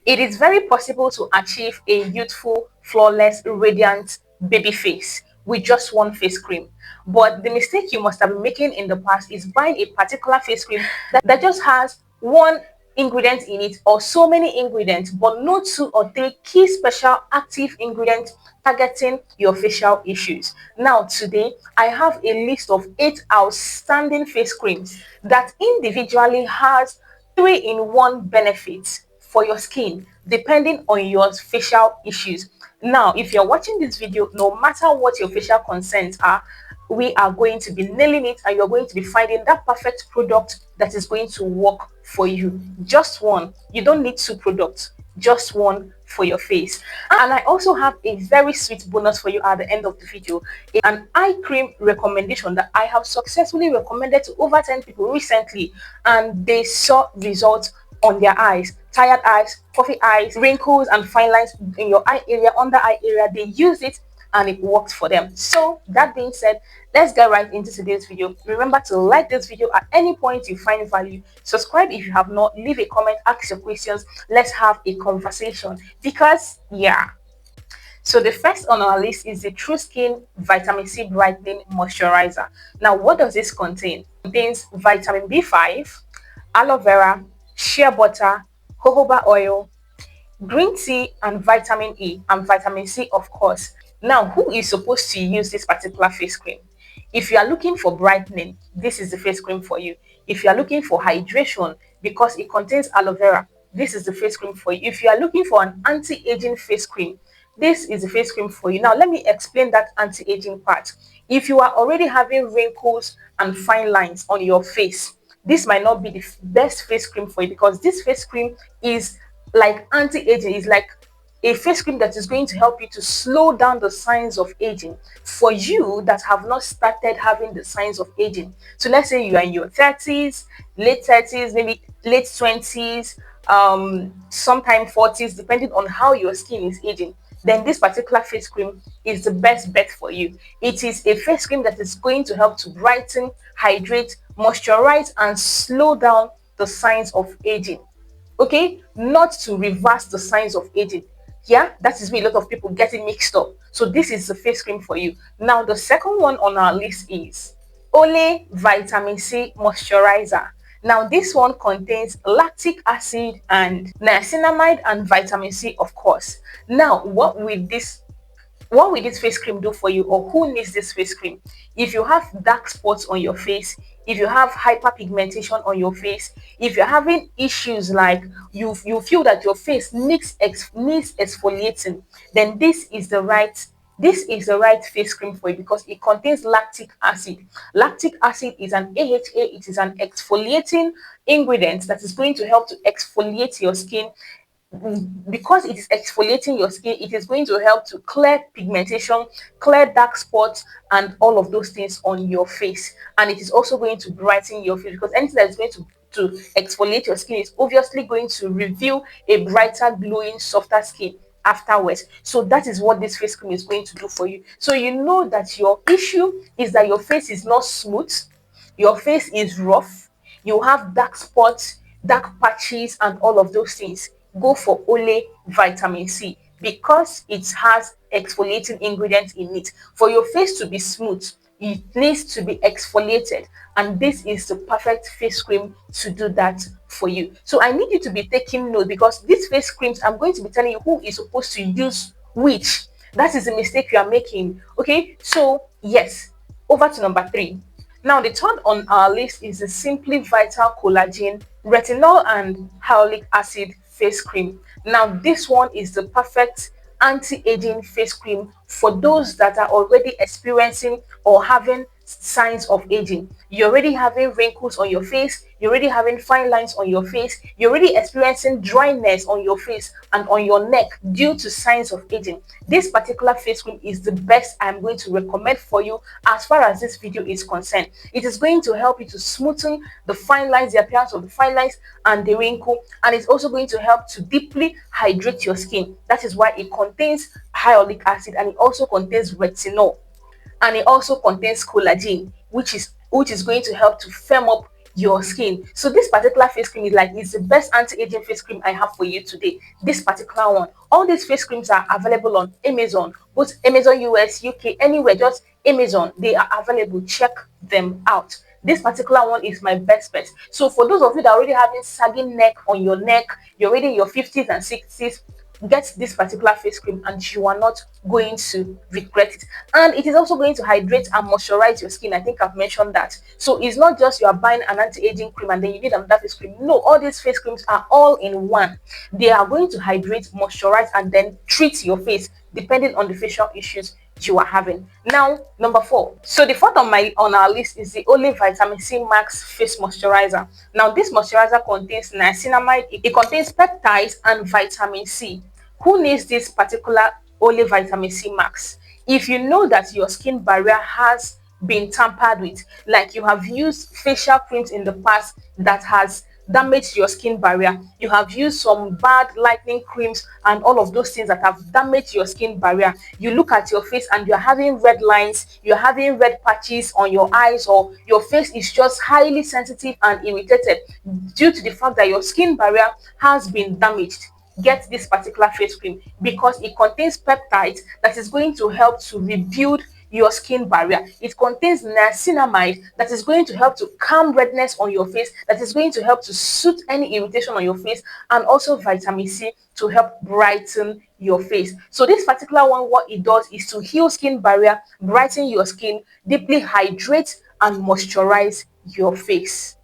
It is very possible to achieve a youthful, flawless, radiant baby face with just one face cream. But the mistake you must have been making in the past is buying a particular face cream that just has one ingredient in it or so many ingredients, but no two or three key special active ingredients targeting your facial issues. Now, today, I have a list of 8 outstanding face creams that individually has 3-in-1 benefits for your skin depending on your facial issues. Now, if you're watching this video, no matter what your facial concerns are, we are going to be nailing it and you're going to be finding that perfect product that is going to work for you. Just one. You don't need 2 products, just one for your face. And I also have a very sweet bonus for you at the end of the video, an eye cream recommendation that I have successfully recommended to over 10 people recently, and they saw results on their eyes, tired eyes, puffy eyes, wrinkles, and fine lines in your eye area, under eye area. They used it and it worked for them. So that being said, let's get right into today's video. Remember to like this video at any point you find value, subscribe if you have not, leave a comment, ask your questions, let's have a conversation, because yeah. So the first on our list is the True Skin Vitamin C Brightening Moisturizer. Now, what does this contain? It contains vitamin B5, aloe vera, shea butter, jojoba oil, green tea, and vitamin E, and vitamin C, of course. Now, who is supposed to use this particular face cream? If you are looking for brightening, this is the face cream for you. If you are looking for hydration, because it contains aloe vera, this is the face cream for you. If you are looking for an anti-aging face cream, this is the face cream for you. Now, let me explain that anti-aging part. If you are already having wrinkles and fine lines on your face, this might not be the best face cream for you, because this face cream is like anti-aging. It's like a face cream that is going to help you to slow down the signs of aging for you that have not started having the signs of aging. So let's say you are in your 30s, late 30s, maybe late 20s, sometime 40s, depending on how your skin is aging, then this particular face cream is the best bet for you. It is a face cream that is going to help to brighten, hydrate, moisturize, and slow down the signs of aging. Okay, not to reverse the signs of aging. Yeah, that is where a lot of people get it mixed up. So this is the face cream for you. Now, the second one on our list is Olay Vitamin C Moisturizer. Now, this one contains lactic acid and niacinamide and vitamin C, of course. Now, what will this face cream do for you, or who needs this face cream? If you have dark spots on your face, if you have hyperpigmentation on your face, if you're having issues like you feel that your face needs exfoliating, then this is the right face cream for you, because it contains lactic acid. Lactic acid is an AHA, it is an exfoliating ingredient that is going to help to exfoliate your skin. Because it is exfoliating your skin, it is going to help to clear pigmentation, clear dark spots, and all of those things on your face. And it is also going to brighten your face, because anything that is going to exfoliate your skin is obviously going to reveal a brighter, glowing, softer skin afterwards. So that is what this face cream is going to do for you. So you know that your issue is that your face is not smooth, your face is rough, you have dark spots, dark patches, and all of those things. Go for Olay Vitamin C, because it has exfoliating ingredients in it. For your face to be smooth, it needs to be exfoliated, and this is the perfect face cream to do that for you. So I need you to be taking note, because these face creams, I'm going to be telling you who is supposed to use which. That is the mistake you are making. Okay, so yes, over to number 3. Now, the third on our list is the Simply Vital Collagen Retinol and Hyaluronic Acid Face Cream. Now, this one is the perfect anti-aging face cream for those that are already experiencing or having signs of aging. You're already having wrinkles on your face, you're already having fine lines on your face, you're already experiencing dryness on your face and on your neck due to signs of aging. This particular face cream is the best I'm going to recommend for you as far as this video is concerned. It is going to help you to smoothen the fine lines, the appearance of the fine lines and the wrinkle, and it's also going to help to deeply hydrate your skin. That is why it contains hyaluronic acid, and it also contains retinol, and it also contains collagen, which is going to help to firm up your skin. So this particular face cream is like, it's the best anti-aging face cream I have for you today. This particular one. All these face creams are available on Amazon, both Amazon US, UK, anywhere, just Amazon. They are available. Check them out. This particular one is my best bet. So for those of you that are already having sagging neck on your neck, you're already in your 50s and 60s, get this particular face cream and you are not going to regret it. And it is also going to hydrate and moisturize your skin. I think I've mentioned that. So it's not just you are buying an anti-aging cream and then you need another face cream. No, all these face creams are all in one. They are going to hydrate, moisturize, and then treat your face depending on the facial issues you are having. Now, number 4. So the fourth on our list is the Olive Vitamin C Max Face Moisturizer. Now, this moisturizer contains niacinamide, it contains peptides and vitamin C. Who needs this particular Olive Vitamin C Max? If you know that your skin barrier has been tampered with, like you have used facial creams in the past that has damaged your skin barrier, you have used some bad lightening creams and all of those things that have damaged your skin barrier, you look at your face and you're having red lines, you're having red patches on your eyes, or your face is just highly sensitive and irritated due to the fact that your skin barrier has been damaged, get this particular face cream because it contains peptides that is going to help to rebuild your skin barrier. It contains niacinamide that is going to help to calm redness on your face, that is going to help to soothe any irritation on your face, and also vitamin C to help brighten your face. So this particular one, what it does is to heal skin barrier, brighten your skin, deeply hydrate and moisturize your face.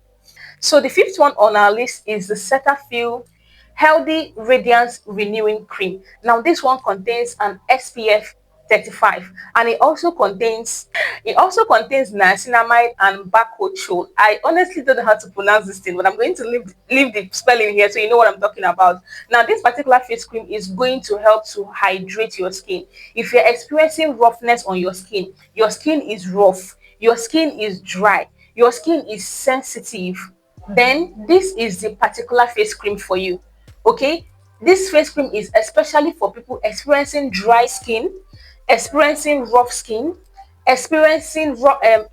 So the fifth one on our list is the Cetaphil Healthy Radiance Renewing Cream. Now this one contains an SPF 35 and it also contains niacinamide and Bakuchiol. I honestly don't know how to pronounce this thing, but I'm going to leave the spelling here so you know what I'm talking about. Now this particular face cream is going to help to hydrate your skin. If you're experiencing roughness on your skin is rough, your skin is dry, your skin is sensitive, then this is the particular face cream for you. Okay, this face cream is especially for people experiencing dry skin, experiencing rough skin, experiencing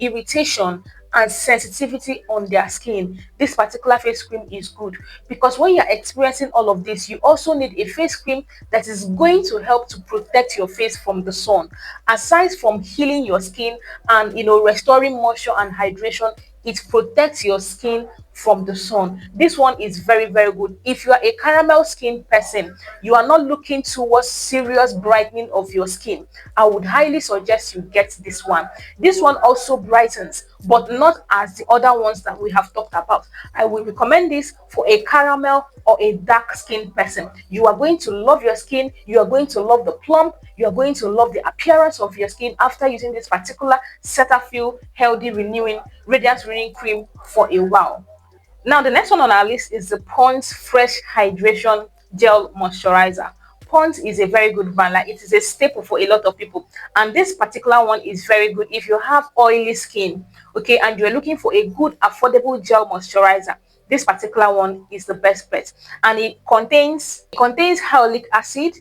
irritation and sensitivity on their skin. This particular face cream is good because when you're experiencing all of this, you also need a face cream that is going to help to protect your face from the sun. Aside from healing your skin and restoring moisture and hydration, it protects your skin from the sun. This one is very, very good. If you are a caramel skin person, you are not looking towards serious brightening of your skin, I would highly suggest you get this one. This one also brightens, but not as the other ones that we have talked about. I will recommend this for a caramel or a dark skin person. You are going to love your skin, you are going to love the plump, you are going to love the appearance of your skin after using this particular Cetaphil Healthy Renewing Radiance Renewing Cream for a while. Now, the next one on our list is the Pond's Fresh Hydration Gel Moisturizer. Pond's is a very good brand, like it is a staple for a lot of people. And this particular one is very good if you have oily skin, okay, and you're looking for a good, affordable gel moisturizer. This particular one is the best bet. And it contains hyaluronic acid,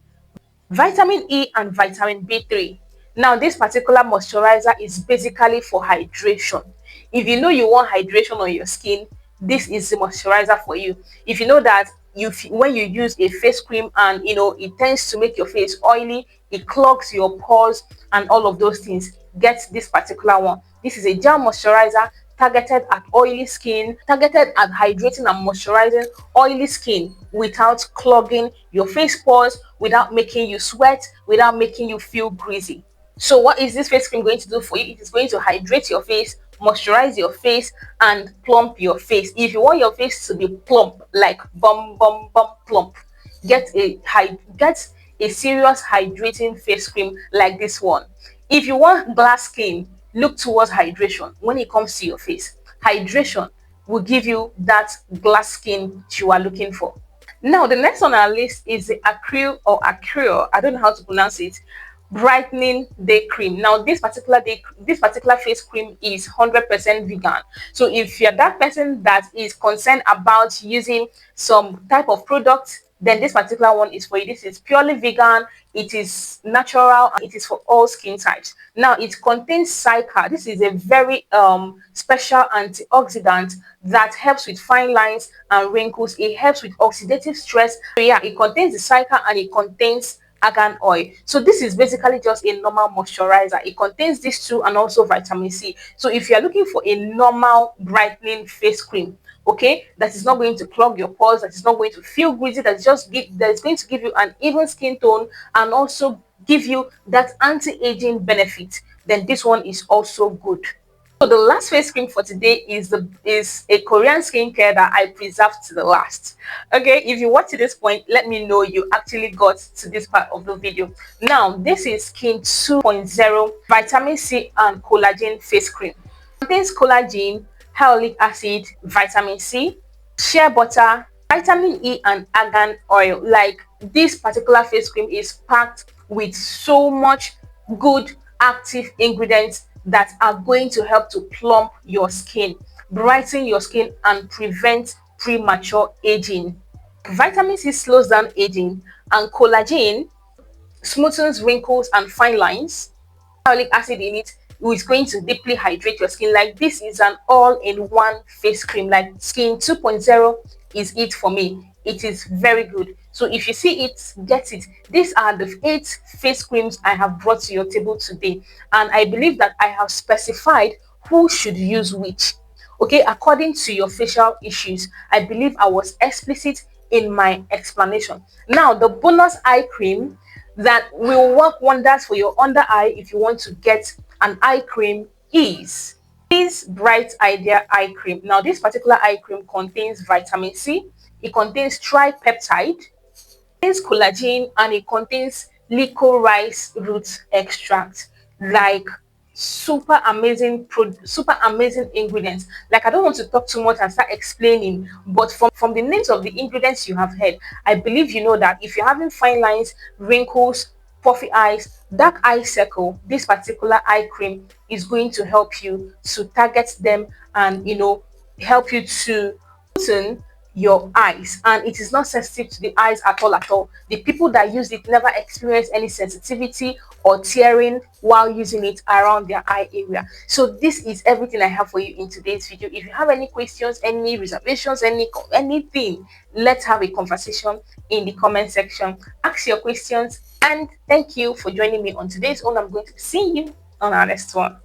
vitamin E and vitamin B3. Now, this particular moisturizer is basically for hydration. If you know you want hydration on your skin, this is the moisturizer for you. If you know that when you use a face cream and it tends to make your face oily, it clogs your pores and all of those things, get this particular one. This is a gel moisturizer targeted at oily skin, targeted at hydrating and moisturizing oily skin without clogging your face pores, without making you sweat, without making you feel greasy. So what is this face cream going to do for you? It is going to hydrate your face, moisturize your face, and plump your face. If you want your face to be plump, like bum bum bum plump, get a serious hydrating face cream like this one. If you want glass skin, look towards hydration when it comes to your face. Hydration will give you that glass skin you are looking for. Now, the next on our list is the Acryl, I don't know how to pronounce it, brightening day cream. Now, this particular face cream is 100% vegan. So if you're that person that is concerned about using some type of product then this particular one is for you. This is purely vegan, it is natural, and it is for all skin types. Now it contains cica. This is a very special antioxidant that helps with fine lines and wrinkles. It helps with oxidative stress. So yeah, it contains the cica and it contains argan oil. So this is basically just a normal moisturizer. It contains these two and also vitamin C. So if you're looking for a normal brightening face cream, okay, that is not going to clog your pores, that is not going to feel greasy, that is going to give you an even skin tone and also give you that anti-aging benefit, then this one is also good. So the last face cream for today is a Korean skincare that I preserved to the last. Okay, if you watch to this point, let me know you actually got to this part of the video. Now, this is Skin 2.0 Vitamin C and Collagen Face Cream. It contains collagen, hyaluronic acid, vitamin C, shea butter, vitamin E, and argan oil. Like, this particular face cream is packed with so much good active ingredients that are going to help to plump your skin, brighten your skin, and prevent premature aging. Vitamin C slows down aging, and collagen smoothens wrinkles and fine lines. Hyaluronic acid in it is going to deeply hydrate your skin. Like, this is an all-in-one face cream. Like, Skin 2.0 is it for me. It is very good. So if you see it, get it. These are the 8 face creams I have brought to your table today, and I believe that I have specified who should use which, okay, according to your facial issues. I believe I was explicit in my explanation. Now, the bonus eye cream that will work wonders for your under eye if you want to get an eye cream is this Bright Idea eye cream. Now, this particular eye cream contains vitamin C, it contains tripeptide, contains collagen, and it contains licorice root extract. Like, super amazing ingredients. Like, I don't want to talk too much and start explaining, but from the names of the ingredients you have heard, I believe you know that if you're having fine lines, wrinkles, puffy eyes, dark eye circle, this particular eye cream is going to help you to target them and, help you to smoothen your eyes, and it is not sensitive to the eyes at all. The people that use it never experience any sensitivity or tearing while using it around their eye area. So this is everything I have for you in today's video. If you have any questions, any reservations, anything, let's have a conversation in the comment section. Ask your questions, and thank you for joining me on today's one. I'm going to see you on our next one.